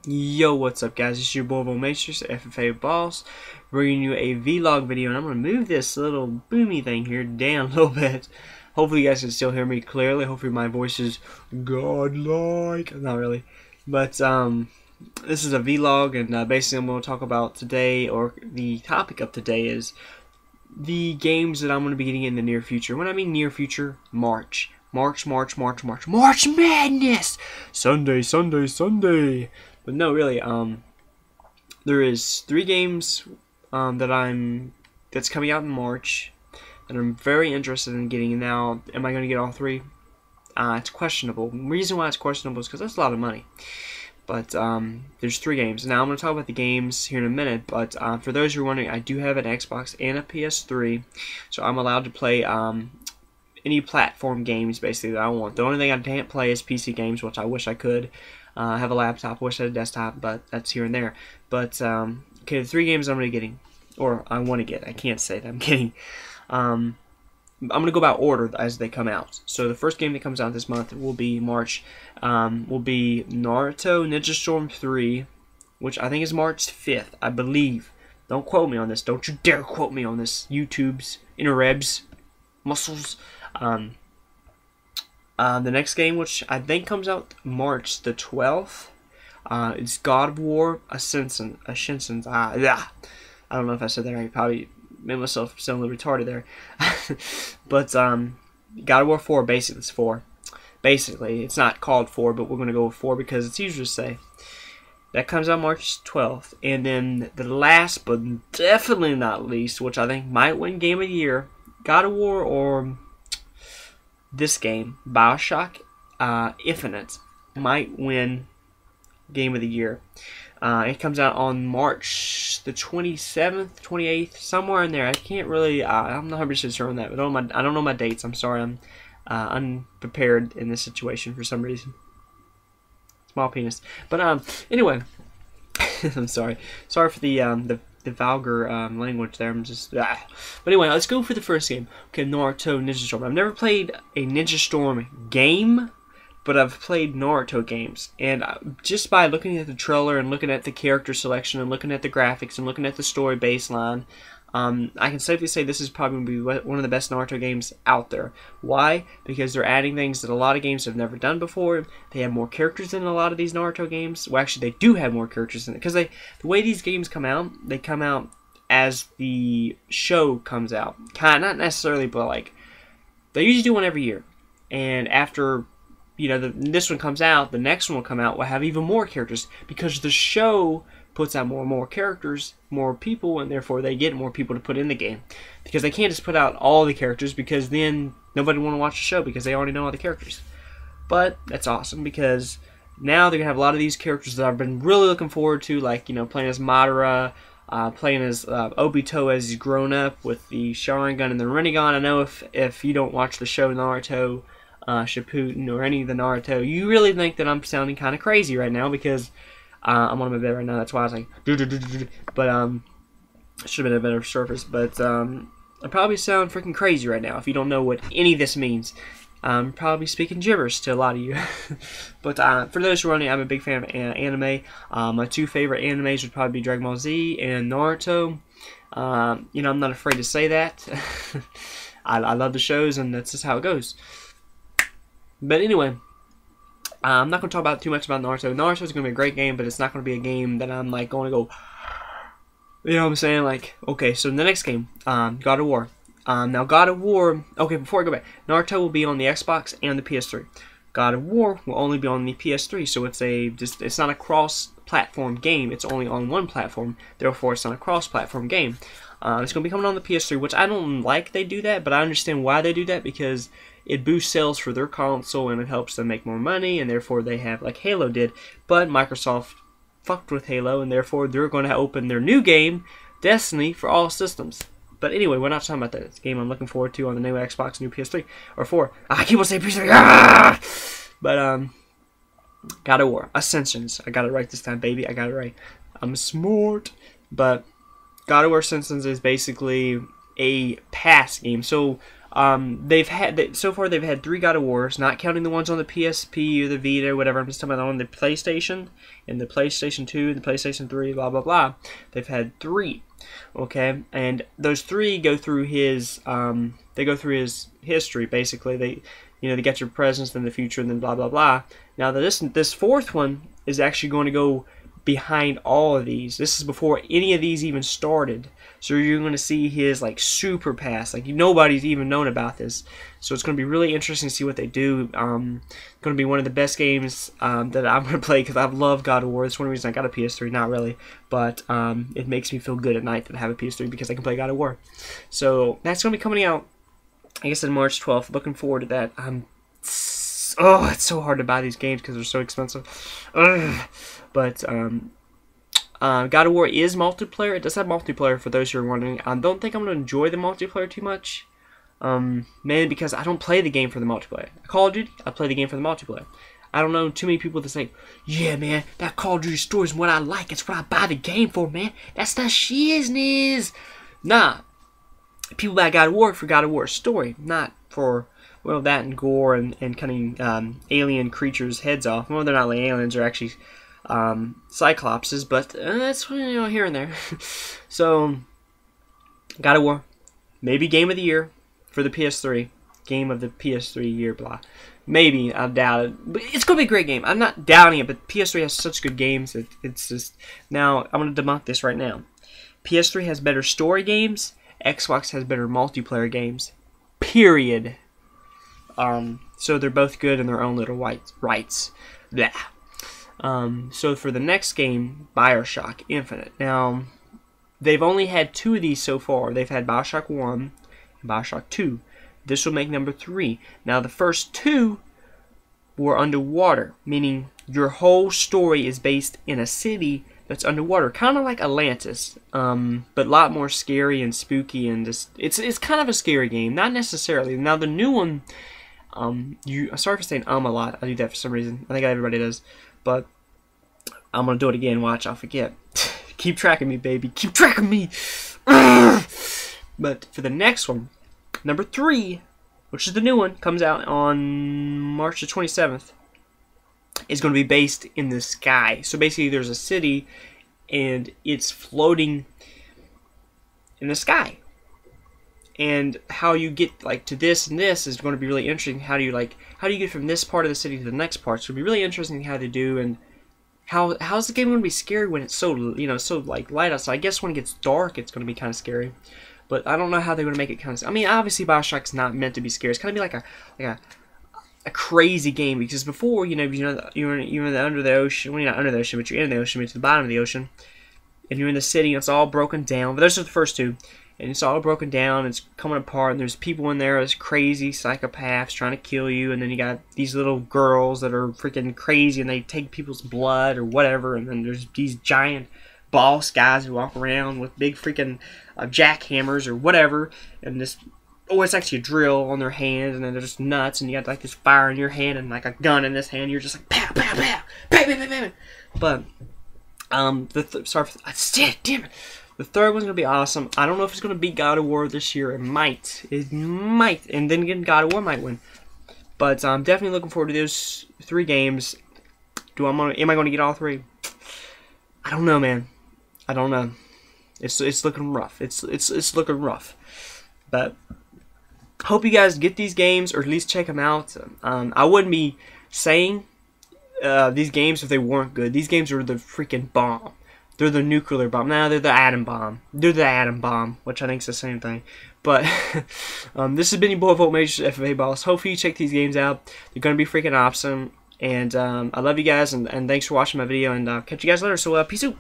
Yo, what's up guys, it's your boy Matrix, FFA Boss, bringing you a vlog video, and I'm going to move this little boomy thing here down a little bit. Hopefully you guys can still hear me clearly. Hopefully my voice is godlike. Not really. But this is a vlog, and basically I'm going to talk about today, or the topic of today is the games that I'm going to be getting in the near future. When I mean near future, March Madness! Sunday! But no, really, there is 3 games that's coming out in March that I'm very interested in getting. Now, am I going to get all 3? It's questionable. The reason why it's questionable is because that's a lot of money. But there's 3 games. Now, I'm going to talk about the games here in a minute, but for those who are wondering, I do have an Xbox and a PS3, so I'm allowed to play any platform games basically that I want. The only thing I can't play is PC games, which I wish I could. I have a laptop, I wish I had a desktop, but that's here and there. But okay, the 3 games I'm going to be getting, or I want to get, I can't say that I'm getting. I'm going to go about order as they come out. So the first game that comes out this month will be March, will be Naruto Ninja Storm 3, which I think is March 5th, I believe. Don't quote me on this. Don't you dare quote me on this. YouTube's interwebs, muscles. The next game, which I think comes out March the 12th, is God of War Ascension. I don't know if I said that right. Probably made myself sound a little retarded there. But God of War 4, basically it's 4. Basically, it's not called 4, but we're going to go with 4 because it's easier to say. That comes out March 12th. And then the last, but definitely not least, which I think might win Game of the Year, God of War or this game, BioShock Infinite, might win Game of the Year. It comes out on March the 27th, 28th, somewhere in there. I can't really, I'm not 100% sure on that. But I don't know my dates. I'm sorry, I'm unprepared in this situation for some reason. Small penis. But anyway, I'm sorry. Sorry for the vulgar language there. I'm just But anyway, let's go for the first game. Okay, Naruto Ninja Storm. I've never played a Ninja Storm game, but I've played Naruto games, and just by looking at the trailer and looking at the character selection and looking at the graphics and looking at the story baseline, I can safely say this is probably going to be one of the best Naruto games out there. Why? Because they're adding things that a lot of games have never done before. They have more characters in a lot of these Naruto games. Well, actually, they do have more characters in it. Because the way these games come out, they come out as the show comes out. Not necessarily, but like, they usually do one every year. And after, you know, this one comes out, the next one will come out, will have even more characters. Because the show puts out more and more characters, more people, and therefore they get more people to put in the game. Because they can't just put out all the characters, because then nobody will want to watch the show because they already know all the characters. But that's awesome, because now they're going to have a lot of these characters that I've been really looking forward to, like, you know, playing as Madara, playing as Obito as he's grown up with the Sharingan and the Rinnegan. I know if you don't watch the show Naruto Shippuden or any of the Naruto, you really think that I'm sounding kind of crazy right now, because I'm on my bed right now. That's why I was like, but should have been a better surface. But I probably sound freaking crazy right now if you don't know what any of this means. I'm probably speaking gibberish to a lot of you. But for those who are wondering, I'm a big fan of anime. My 2 favorite animes would probably be Dragon Ball Z and Naruto. You know, I'm not afraid to say that. I love the shows, and that's just how it goes. But anyway, I'm not going to talk about too much about Naruto. Naruto is going to be a great game, but it's not going to be a game that I'm like going to go, you know what I'm saying? Like, okay, so the next game, God of War. Now, God of War, okay, before I go back, Naruto will be on the Xbox and the PS3. God of War will only be on the PS3, so it's not a cross-platform game. It's only on one platform, therefore it's not a cross-platform game. It's going to be coming on the PS3, which I don't like they do that, but I understand why they do that, because it boosts sales for their console and it helps them make more money, and therefore they have, like Halo did. But Microsoft fucked with Halo, and therefore they're going to open their new game, Destiny, for all systems. But anyway, we're not talking about that. It's a game I'm looking forward to on the new Xbox, new PS3, or 4. I keep on saying PS3. Ah! But God of War Ascensions. I got it right this time, baby. I got it right. I'm smart. But God of War Ascensions is basically a past game. So So far they've had 3 God of Wars, not counting the ones on the PSP or the Vita or whatever. I'm just talking about on the PlayStation and the PlayStation 2 and the PlayStation 3, blah blah blah. They've had 3, okay, and those 3 go through his history basically. They get your presents in the future and then blah blah blah. Now this 4th one is actually going to go behind all of these. This is before any of these even started. So you're going to see his like super past. Like nobody's even known about this. So it's going to be really interesting to see what they do. Going to be one of the best games that I'm going to play because I love God of War. That's one reason I got a PS3. Not really, but it makes me feel good at night that I have a PS3 because I can play God of War. So that's going to be coming out, I guess, on March 12th. Looking forward to that. Oh, it's so hard to buy these games because they're so expensive. Ugh. But God of War is multiplayer. It does have multiplayer for those who are wondering. I don't think I'm going to enjoy the multiplayer too much. Mainly because I don't play the game for the multiplayer. Call of Duty, I play the game for the multiplayer. I don't know too many people that say, yeah, man, that Call of Duty story is what I like. It's what I buy the game for, man. That's the shizness. Nah. People buy God of War for God of War story, not for, well, that and gore and cutting alien creatures' heads off. Well, they're not like aliens. They're actually Cyclopses, but that's here and there. So, God of War, maybe Game of the Year for the PS3. Game of the PS3 year, blah. Maybe, I doubt it. But it's going to be a great game. I'm not doubting it, but PS3 has such good games. It's just... Now, I'm going to debunk this right now. PS3 has better story games. Xbox has better multiplayer games. Period. So they're both good in their own little rights. Blah. So for the next game, BioShock Infinite. Now, they've only had 2 of these so far. They've had BioShock 1 and BioShock 2. This will make number 3. Now, the first 2 were underwater, meaning your whole story is based in a city that's underwater, kind of like Atlantis, but a lot more scary and spooky, and just it's kind of a scary game, not necessarily. Now, the new one, sorry for saying a lot. I do that for some reason. I think everybody does. But I'm going to do it again. Watch, I'll forget. Keep tracking me, baby. Keep tracking me. But for the next one, number 3, which is the new one, comes out on March the 27th, is going to be based in the sky. So basically there's a city, and it's floating in the sky. And how you get like to this and this is going to be really interesting. How do you get from this part of the city to the next part? So it'll be really interesting how they do, and how's the game going to be scary when it's so so like light outside. I guess when it gets dark, it's going to be kind of scary, but I don't know how they're going to make it kind of. I mean, obviously BioShock's not meant to be scary. It's kind of be like a crazy game, because before you're under the ocean. Well, you're not under the ocean, but you're in the ocean, but to the bottom of the ocean, and you're in the city, and it's all broken down. But those are the first 2. And it's all broken down, it's coming apart, and there's people in there as crazy psychopaths trying to kill you, and then you got these little girls that are freaking crazy, and they take people's blood or whatever, and then there's these giant boss guys who walk around with big freaking jackhammers or whatever, and this, it's actually a drill on their hands, and then they're just nuts, and you got like this fire in your hand and like a gun in this hand, you're just like pow, pow, pow, pow, pow, pow, pow. But, damn it. The third one's going to be awesome. I don't know if it's going to beat God of War this year. It might. And then again, God of War might win. But I'm definitely looking forward to those 3 games. Am I going to get all 3? I don't know, man. I don't know. It's looking rough. It's looking rough. But hope you guys get these games, or at least check them out. I wouldn't be saying these games if they weren't good. These games are the freaking bomb. They're the nuclear bomb. Now they're the atom bomb. They're the atom bomb, which I think is the same thing. But this has been your boy Voltmage FFA Boss. Hopefully you check these games out. They're going to be freaking awesome. And I love you guys, and thanks for watching my video. And catch you guys later. So peace out.